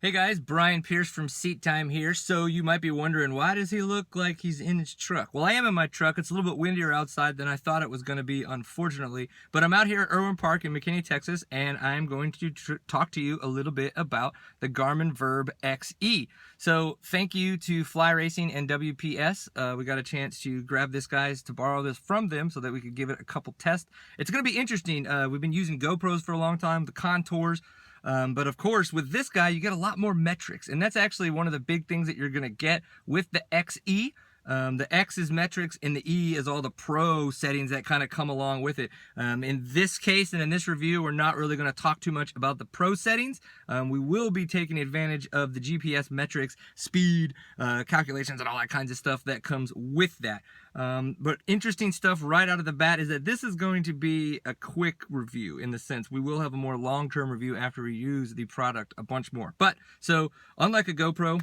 Hey guys, Brian Pierce from Seat Time here. So you might be wondering, why does he look like he's in his truck? Well, I am in my truck. It's a little bit windier outside than I thought it was going to be, unfortunately. But I'm out here at Irwin Park in McKinney, Texas, and I'm going to talk to you a little bit about the Garmin VIRB XE. So thank you to Fly Racing and WPS. We got a chance to grab this, guys, to borrow this from them so that we could give it a couple tests. It's going to be interesting. We've been using GoPros for a long time, the contours. But of course, with this guy, you get a lot more metrics, and that's actually one of the big things that you're going to get with the XE. The X is metrics, and the E is all the pro settings that kind of come along with it. In this case and in this review, we're not really going to talk too much about the pro settings. We will be taking advantage of the GPS metrics, speed, calculations, and all that kinds of stuff that comes with that. But interesting stuff right out of the bat is that this is going to be a quick review in the sense we will have a more long-term review after we use the product a bunch more. But so unlike a GoPro,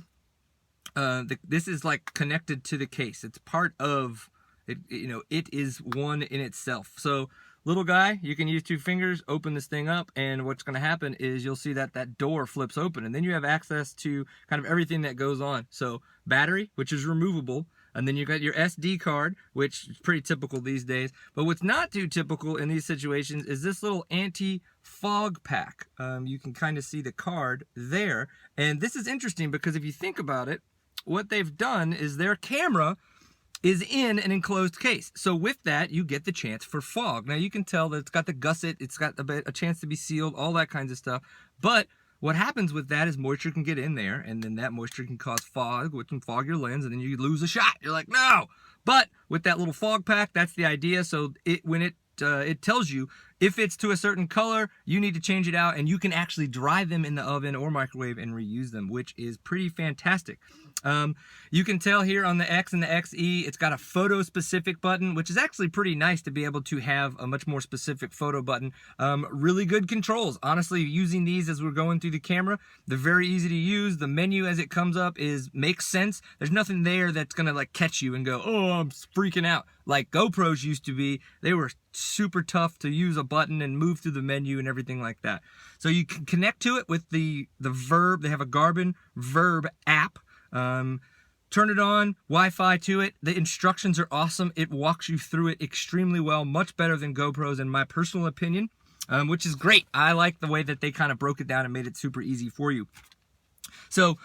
this is like connected to the case. It's part of it, it is one in itself. So little guy, you can use two fingers, open this thing up, and what's going to happen is you'll see that that door flips open, and then you have access to kind of everything that goes on. So battery, which is removable, and then you got your SD card, which is pretty typical these days. But what's not too typical in these situations is this little anti-fog pack. You can kind of see the card there, and this is interesting because if you think about it, what they've done is their camera is in an enclosed case. So with that, you get the chance for fog. Now you can tell that it's got the gusset, it's got a chance to be sealed, all that kinds of stuff. But what happens with that is moisture can get in there, and then that moisture can cause fog, which can fog your lens, and then you lose a shot. You're like, no! But with that little fog pack, that's the idea. So when it tells you if it's to a certain color, you need to change it out, and you can actually dry them in the oven or microwave and reuse them, which is pretty fantastic. You can tell here on the X and the XE, it's got a photo specific button, which is actually pretty nice to be able to have a much more specific photo button. Really good controls. Honestly, using these as we're going through the camera, they're very easy to use. The menu as it comes up makes sense. There's nothing there that's gonna like catch you and go, oh, I'm freaking out. Like GoPros used to be. They were super tough to use a button and move through the menu and everything like that. So you can connect to it with the VIRB. They have a Garmin VIRB app. Turn it on, Wi-Fi to it. The instructions are awesome. It walks you through it extremely well, much better than GoPros in my personal opinion, which is great. I like the way that they kind of broke it down and made it super easy for you. So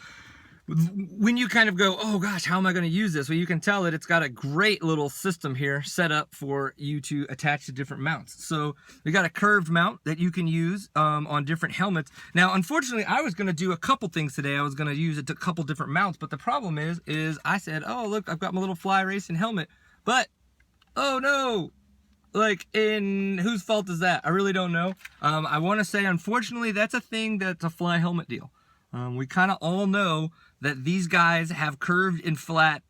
when you kind of go, oh gosh, how am I going to use this? Well, you can tell that it's got a great little system here set up for you to attach to different mounts. So we got a curved mount that you can use on different helmets. Now, unfortunately, I was going to do a couple things today. I was going to use it to a couple different mounts, but the problem is I said, oh, look, I've got my little Fly Racing helmet, but oh no, like, in whose fault is that? I really don't know. I want to say, unfortunately, that's a thing that's a Fly helmet deal. We kind of all know that these guys have curved and flat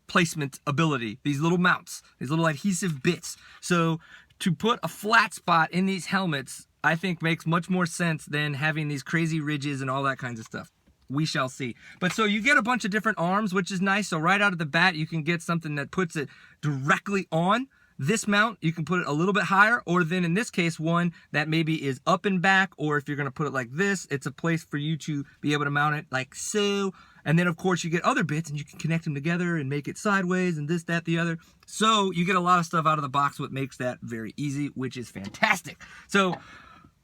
placement ability, these little mounts, these little adhesive bits. So to put a flat spot in these helmets, I think makes much more sense than having these crazy ridges and all that kinds of stuff. We shall see. But so you get a bunch of different arms, which is nice. So right out of the bat, you can get something that puts it directly on this mount. You can put it a little bit higher, or then in this case, one that maybe is up and back, or if you're going to put it like this, it's a place for you to be able to mount it like so. And then of course you get other bits and you can connect them together and make it sideways and this, that, the other. So you get a lot of stuff out of the box, what makes that very easy, which is fantastic. So,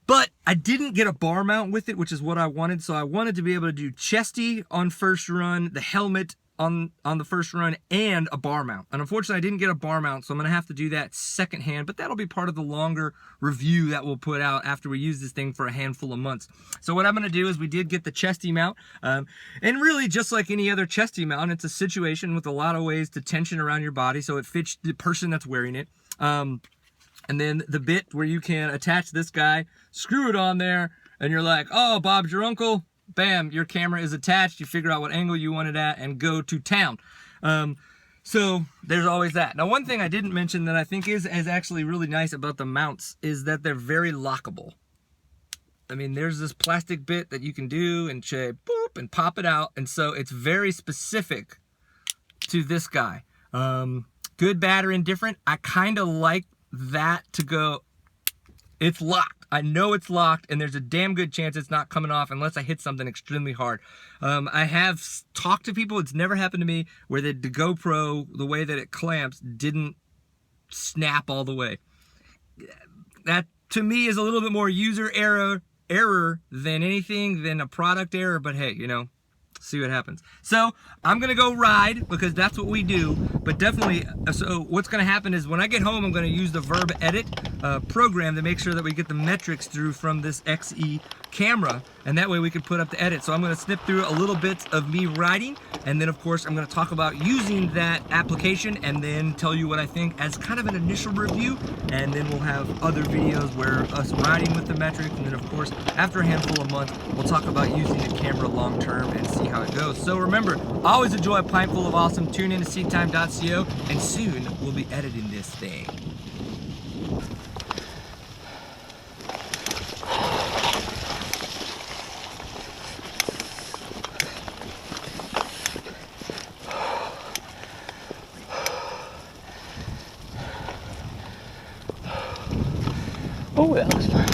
but I didn't get a bar mount with it, which is what I wanted. So I wanted to be able to do chesty on first run, the helmet on the first run, and a bar mount. And unfortunately, I didn't get a bar mount, so I'm going to have to do that secondhand, but that'll be part of the longer review that we'll put out after we use this thing for a handful of months. So what I'm going to do is we did get the chesty mount, and really just like any other chesty mount, it's a situation with a lot of ways to tension around your body so it fits the person that's wearing it. And then the bit where you can attach this guy, screw it on there, and you're like, oh, Bob's your uncle. Bam, your camera is attached. You figure out what angle you want it at and go to town. So there's always that. Now, one thing I didn't mention that I think is actually really nice about the mounts is that they're very lockable. I mean, there's this plastic bit that you can do and say, boop, and pop it out. And so it's very specific to this guy. Good, bad, or indifferent. I kind of like that to go, it's locked. I know it's locked, and there's a damn good chance it's not coming off unless I hit something extremely hard. I have talked to people, it's never happened to me, where the GoPro, the way that it clamps, didn't snap all the way. That, to me, is a little bit more user error than anything, than a product error, but hey, you know, see what happens. So I'm gonna go ride because that's what we do. But definitely, so what's gonna happen is when I get home, I'm gonna use the VIRB Edit program to make sure that we get the metrics through from this XE camera, and that way we can put up the edit. So I'm gonna snip through a little bit of me riding, and then of course I'm gonna talk about using that application, and then tell you what I think as kind of an initial review, and then we'll have other videos where us riding with the metrics, and then of course after a handful of months we'll talk about using the camera long term and see how it goes. So remember, always enjoy a pint full of awesome. Tune in to seattime.co, and soon we'll be editing this thing. Oh, that was fun.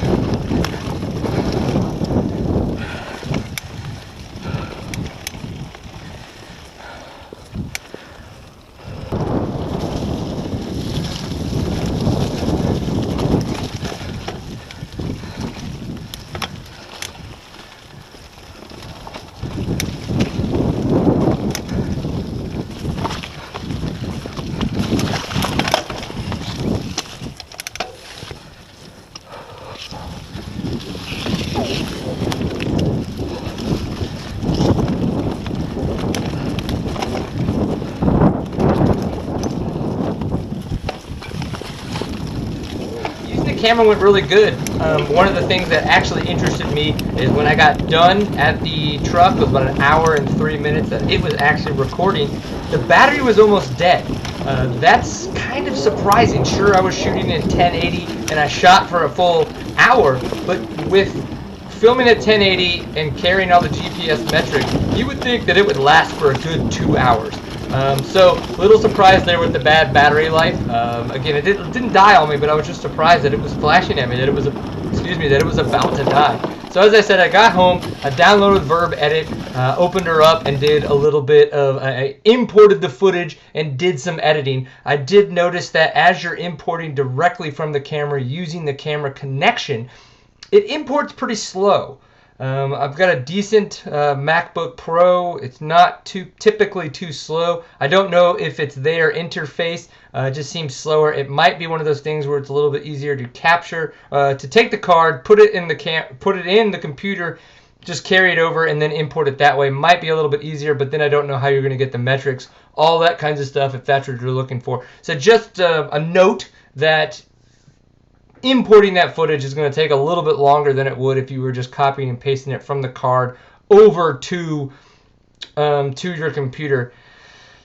Camera went really good. One of the things that actually interested me is when I got done at the truck, it was about 1 hour and 3 minutes that it was actually recording, the battery was almost dead. That's kind of surprising. Sure, I was shooting in 1080 and I shot for a full hour, but with filming at 1080 and carrying all the GPS metrics, you would think that it would last for a good 2 hours. So a little surprised there with the bad battery life. Again, it didn't die on me, but I was just surprised that it was flashing at me, that it was, that it was about to die. So as I said, I got home, I downloaded VIRB Edit, opened her up, and did a little bit of, I imported the footage and did some editing. I did notice that as you're importing directly from the camera using the camera connection, it imports pretty slow. I've got a decent MacBook Pro. It's not typically too slow. I don't know if it's their interface. It just seems slower. It might be one of those things where it's a little bit easier to capture, to take the card, put it in the computer, just carry it over, and then import it that way. Might be a little bit easier, but then I don't know how you're going to get the metrics, all that kinds of stuff, if that's what you're looking for. So just a note that importing that footage is going to take a little bit longer than it would if you were just copying and pasting it from the card over to your computer.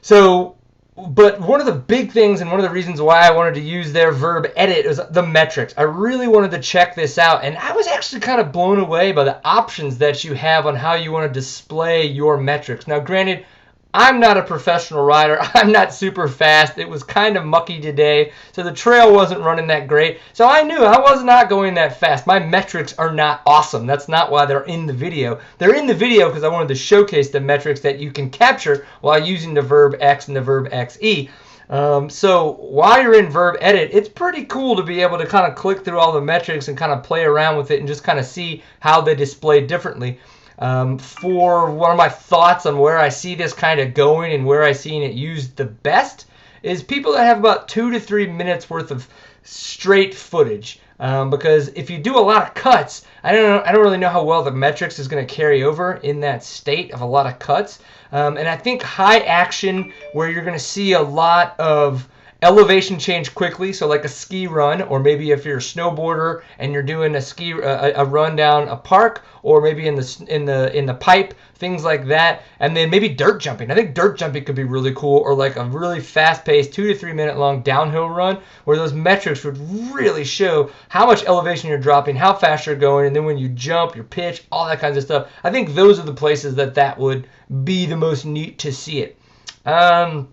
So, but one of the big things and one of the reasons why I wanted to use their VIRB Edit is the metrics. I really wanted to check this out, and I was actually kind of blown away by the options that you have on how you want to display your metrics. Now, granted, I'm not a professional rider. I'm not super fast. It was kind of mucky today, so the trail wasn't running that great. So I knew I was not going that fast. My metrics are not awesome. That's not why they're in the video. They're in the video because I wanted to showcase the metrics that you can capture while using the VIRB X and the VIRB XE. So while you're in VIRB Edit, it's pretty cool to be able to kind of click through all the metrics and kind of play around with it and just kind of see how they display differently. For one of my thoughts on where I see this kind of going and where I seen it used the best is people that have about 2 to 3 minutes worth of straight footage. Because if you do a lot of cuts, I don't really know how well the metrics is going to carry over in that state of a lot of cuts. And I think high action, where you're going to see a lot of elevation change quickly, so like a ski run, or maybe if you're a snowboarder and you're doing a run down a park, or maybe in the pipe, things like that, and then maybe dirt jumping. I think dirt jumping could be really cool, or like a really fast-paced 2 to 3 minute long downhill run, where those metrics would really show how much elevation you're dropping, how fast you're going, and then when you jump, your pitch, all that kinds of stuff. I think those are the places that would be the most neat to see it. I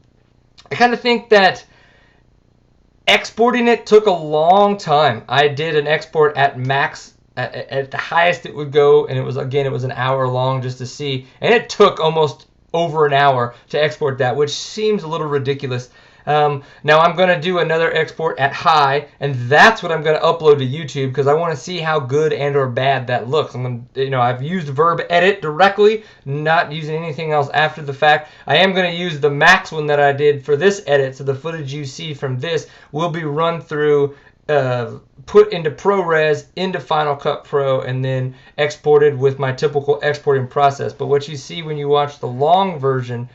kind of think that Exporting it took a long time. I did an export at max, at the highest it would go, and it was an hour long just to see, and it took almost over an hour to export that, which seems a little ridiculous. Now I'm going to do another export at high, and that's what I'm going to upload to YouTube because I want to see how good and or bad that looks. I've used VIRB Edit directly, not using anything else after the fact. I am going to use the max one that I did for this edit, so the footage you see from this will be run through, put into ProRes, into Final Cut Pro, and then exported with my typical exporting process. But what you see when you watch the long version,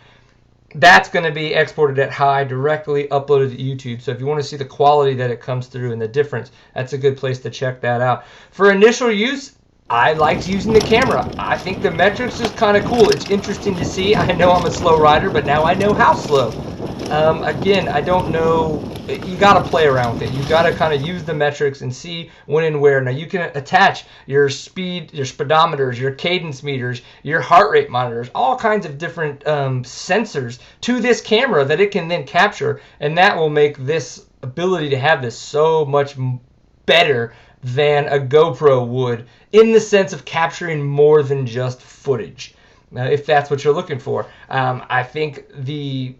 that's going to be exported at high, directly uploaded to YouTube. So if you want to see the quality that it comes through and the difference, that's a good place to check that out. For initial use, I liked using the camera. I think the metrics is kind of cool. It's interesting to see. I know I'm a slow rider, but now I know how slow. Again, I don't know. You got to play around with it. You got to kind of use the metrics and see when and where. Now you can attach your speed, your speedometers, your cadence meters, your heart rate monitors, all kinds of different sensors to this camera that it can then capture, and that will make this ability to have this so much better than a GoPro would, in the sense of capturing more than just footage, if that's what you're looking for. I think the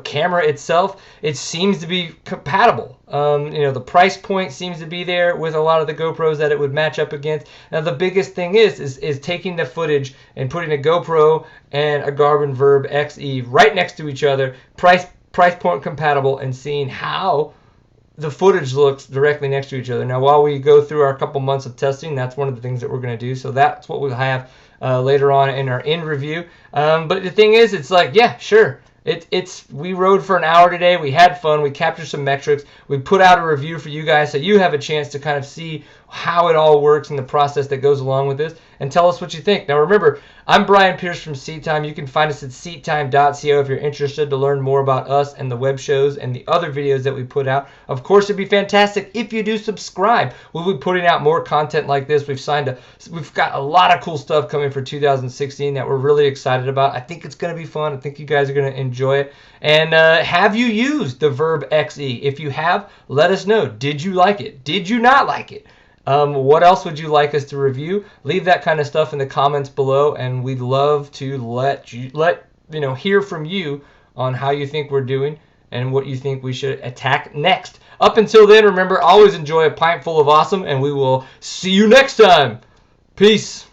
camera itself, it seems to be compatible. The price point seems to be there with a lot of the GoPros that it would match up against. Now the biggest thing is taking the footage and putting a GoPro and a Garmin VIRB XE right next to each other, price point compatible, and seeing how the footage looks directly next to each other. Now, while we go through our couple months of testing, that's one of the things that we're going to do. So that's what we'll have later on in our end review. But the thing is, it's like, yeah, sure. We rode for an hour today. We had fun. We captured some metrics. We put out a review for you guys so you have a chance to kind of see how it all works and the process that goes along with this, and tell us what you think. Now remember, I'm Brian Pierce from Seat Time. You can find us at seattime.co if you're interested to learn more about us and the web shows and the other videos that we put out. Of course, it'd be fantastic if you do subscribe. We'll be putting out more content like this. We've got a lot of cool stuff coming for 2016 that we're really excited about. I think it's going to be fun. I think you guys are going to enjoy it. And have you used the VIRB XE? If you have, let us know. Did you like it? Did you not like it? What else would you like us to review? Leave that kind of stuff in the comments below, and we'd love to hear from you on how you think we're doing and what you think we should attack next. Up until then, remember, always enjoy a pint full of awesome, and we will see you next time. Peace.